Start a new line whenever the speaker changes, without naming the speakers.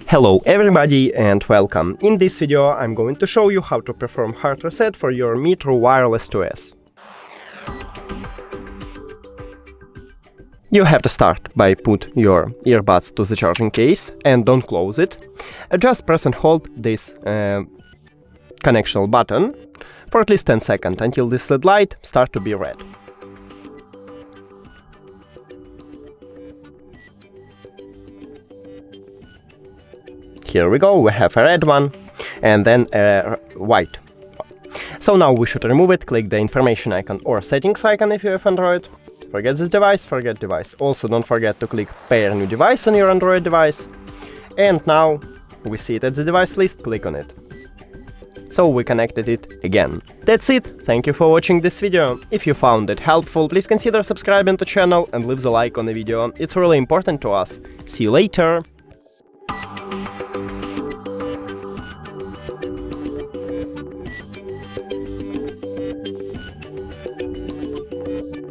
Hello everybody and welcome. In this video I'm going to show you how to perform hard reset for your Mi True Wireless 2S. You have to start by put your earbuds to the charging case and don't close it. Just press and hold this connection button for at least 10 seconds until this LED light starts to be red. Here we go, we have a red one and then a white. So now we should remove it, click the information icon or settings icon if you have Android. Forget this device, forget device. Also don't forget to click pair new device on your Android device. And now we see it at the device list, click on it. So we connected it again. That's it, thank you for watching this video. If you found it helpful, please consider subscribing to the channel and leave the like on the video, it's really important to us. See you later!